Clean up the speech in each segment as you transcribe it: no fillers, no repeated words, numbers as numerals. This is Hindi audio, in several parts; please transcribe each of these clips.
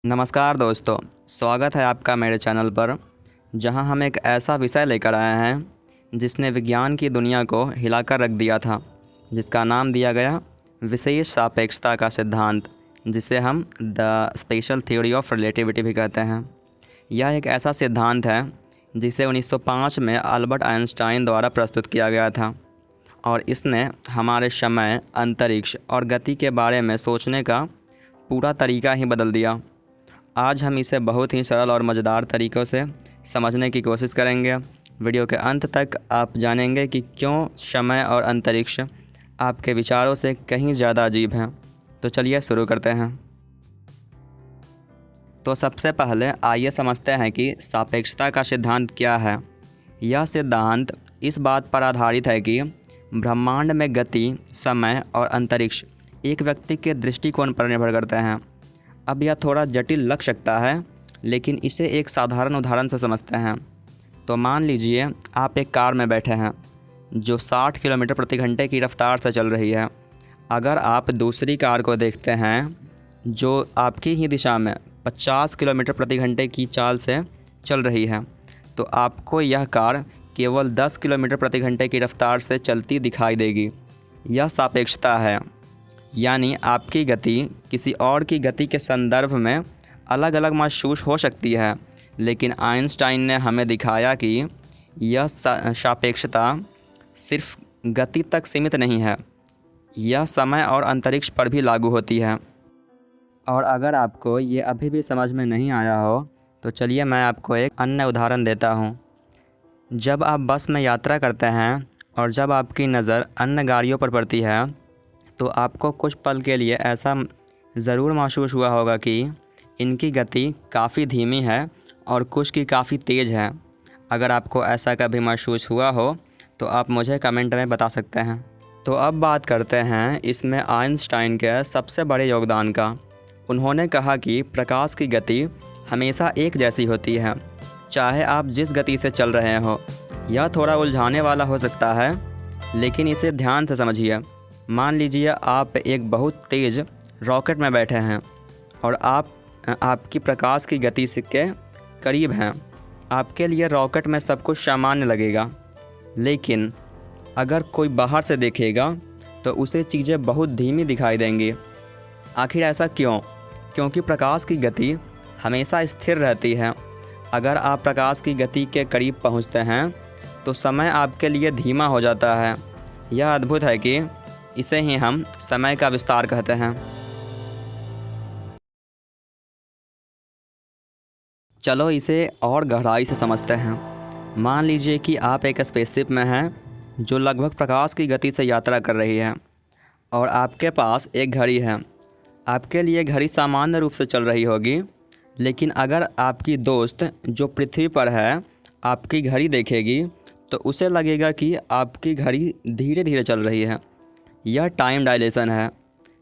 नमस्कार दोस्तों, स्वागत है आपका मेरे चैनल पर। जहां हम एक ऐसा विषय लेकर आए हैं जिसने विज्ञान की दुनिया को हिलाकर रख दिया था, जिसका नाम दिया गया विशेष सापेक्षता का सिद्धांत, जिसे हम the special theory of relativity भी कहते हैं। यह एक ऐसा सिद्धांत है जिसे 1905 में अल्बर्ट आइंस्टाइन द्वारा प्रस्तुत किया गया था और इसने हमारे समय, अंतरिक्ष और गति के बारे में सोचने का पूरा तरीका ही बदल दिया। आज हम इसे बहुत ही सरल और मज़ेदार तरीक़ों से समझने की कोशिश करेंगे। वीडियो के अंत तक आप जानेंगे कि क्यों समय और अंतरिक्ष आपके विचारों से कहीं ज़्यादा अजीब हैं। तो चलिए शुरू करते हैं। तो सबसे पहले आइए समझते हैं कि सापेक्षता का सिद्धांत क्या है। यह सिद्धांत इस बात पर आधारित है कि ब्रह्मांड में गति, समय और अंतरिक्ष एक व्यक्ति के दृष्टिकोण पर निर्भर करते हैं। अब यह थोड़ा जटिल लग सकता है, लेकिन इसे एक साधारण उदाहरण से समझते हैं। तो मान लीजिए आप एक कार में बैठे हैं जो 60 किलोमीटर प्रति घंटे की रफ्तार से चल रही है। अगर आप दूसरी कार को देखते हैं जो आपकी ही दिशा में 50 किलोमीटर प्रति घंटे की चाल से चल रही है, तो आपको यह कार केवल 10 किलोमीटर प्रति घंटे की रफ्तार से चलती दिखाई देगी। यह सापेक्षता है, यानी आपकी गति किसी और की गति के संदर्भ में अलग अलग महसूस हो सकती है, लेकिन आइंस्टाइन ने हमें दिखाया कि यह सापेक्षता सिर्फ गति तक सीमित नहीं है, यह समय और अंतरिक्ष पर भी लागू होती है। और अगर आपको ये अभी भी समझ में नहीं आया हो, तो चलिए मैं आपको एक अन्य उदाहरण देता हूँ। जब आप बस में यात्रा करते हैं और जब आपकी नज़र अन्य गाड़ियों पर पड़ती है, तो आपको कुछ पल के लिए ऐसा ज़रूर महसूस हुआ होगा कि इनकी गति काफ़ी धीमी है और कुछ की काफ़ी तेज़ है। अगर आपको ऐसा कभी महसूस हुआ हो तो आप मुझे कमेंट में बता सकते हैं। तो अब बात करते हैं इसमें आइंस्टाइन के सबसे बड़े योगदान का। उन्होंने कहा कि प्रकाश की गति हमेशा एक जैसी होती है, चाहे आप जिस गति से चल रहे हो। यह थोड़ा उलझाने वाला हो सकता है, लेकिन इसे ध्यान से समझिए। मान लीजिए आप एक बहुत तेज़ रॉकेट में बैठे हैं और आपकी प्रकाश की गति के करीब हैं। आपके लिए रॉकेट में सब कुछ सामान्य लगेगा, लेकिन अगर कोई बाहर से देखेगा तो उसे चीज़ें बहुत धीमी दिखाई देंगी। आखिर ऐसा क्यों? क्योंकि प्रकाश की गति हमेशा स्थिर रहती है। अगर आप प्रकाश की गति के करीब पहुंचते हैं तो समय आपके लिए धीमा हो जाता है। यह अद्भुत है कि इसे ही हम समय का विस्तार कहते हैं। चलो इसे और गहराई से समझते हैं। मान लीजिए कि आप एक स्पेसशिप में हैं जो लगभग प्रकाश की गति से यात्रा कर रही है और आपके पास एक घड़ी है। आपके लिए घड़ी सामान्य रूप से चल रही होगी, लेकिन अगर आपकी दोस्त जो पृथ्वी पर है आपकी घड़ी देखेगी तो उसे लगेगा कि आपकी घड़ी धीरे धीरे चल रही है। यह टाइम डायलेशन है।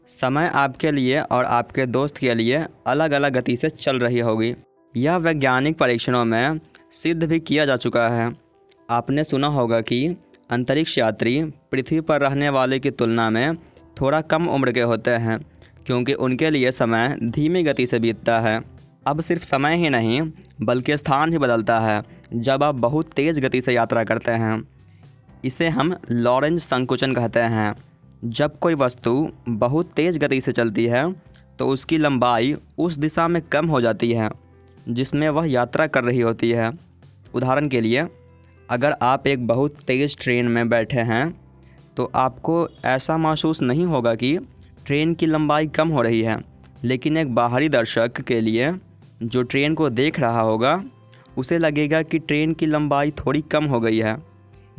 समय आपके लिए और आपके दोस्त के लिए अलग अलग गति से चल रही होगी। यह वैज्ञानिक परीक्षणों में सिद्ध भी किया जा चुका है। आपने सुना होगा कि अंतरिक्ष यात्री पृथ्वी पर रहने वाले की तुलना में थोड़ा कम उम्र के होते हैं, क्योंकि उनके लिए समय धीमी गति से बीतता है। अब सिर्फ समय ही नहीं, बल्कि स्थान भी बदलता है जब आप बहुत तेज़ गति से यात्रा करते हैं। इसे हम लॉरेंज संकुचन कहते हैं। जब कोई वस्तु बहुत तेज़ गति से चलती है तो उसकी लंबाई उस दिशा में कम हो जाती है जिसमें वह यात्रा कर रही होती है। उदाहरण के लिए, अगर आप एक बहुत तेज़ ट्रेन में बैठे हैं तो आपको ऐसा महसूस नहीं होगा कि ट्रेन की लंबाई कम हो रही है, लेकिन एक बाहरी दर्शक के लिए जो ट्रेन को देख रहा होगा उसे लगेगा कि ट्रेन की लंबाई थोड़ी कम हो गई है।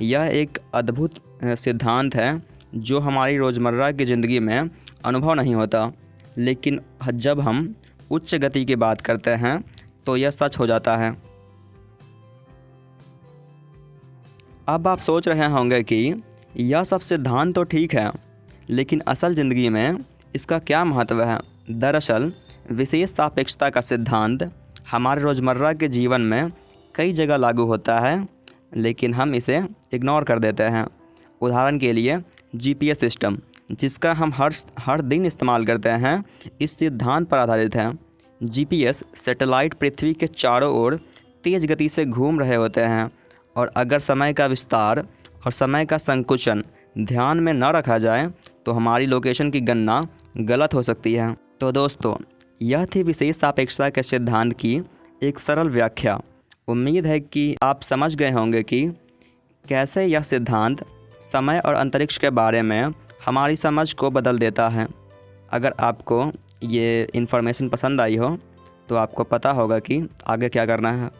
यह एक अद्भुत सिद्धांत है जो हमारी रोज़मर्रा की ज़िंदगी में अनुभव नहीं होता, लेकिन जब हम उच्च गति की बात करते हैं तो यह सच हो जाता है। अब आप सोच रहे होंगे कि यह सब सिद्धांत तो ठीक है, लेकिन असल ज़िंदगी में इसका क्या महत्व है? दरअसल विशेष सापेक्षता का सिद्धांत हमारे रोज़मर्रा के जीवन में कई जगह लागू होता है, लेकिन हम इसे इग्नोर कर देते हैं। उदाहरण के लिए जीपीएस सिस्टम, जिसका हम हर दिन इस्तेमाल करते हैं, इस सिद्धांत पर आधारित है। जीपीएस सैटेलाइट पृथ्वी के चारों ओर तेज़ गति से घूम रहे होते हैं और अगर समय का विस्तार और समय का संकुचन ध्यान में न रखा जाए तो हमारी लोकेशन की गणना गलत हो सकती है। तो दोस्तों, यह थी विशेष सापेक्षता के सिद्धांत की एक सरल व्याख्या। उम्मीद है कि आप समझ गए होंगे कि कैसे यह सिद्धांत समय और अंतरिक्ष के बारे में हमारी समझ को बदल देता है। अगर आपको ये इन्फॉर्मेशन पसंद आई हो तो आपको पता होगा कि आगे क्या करना है।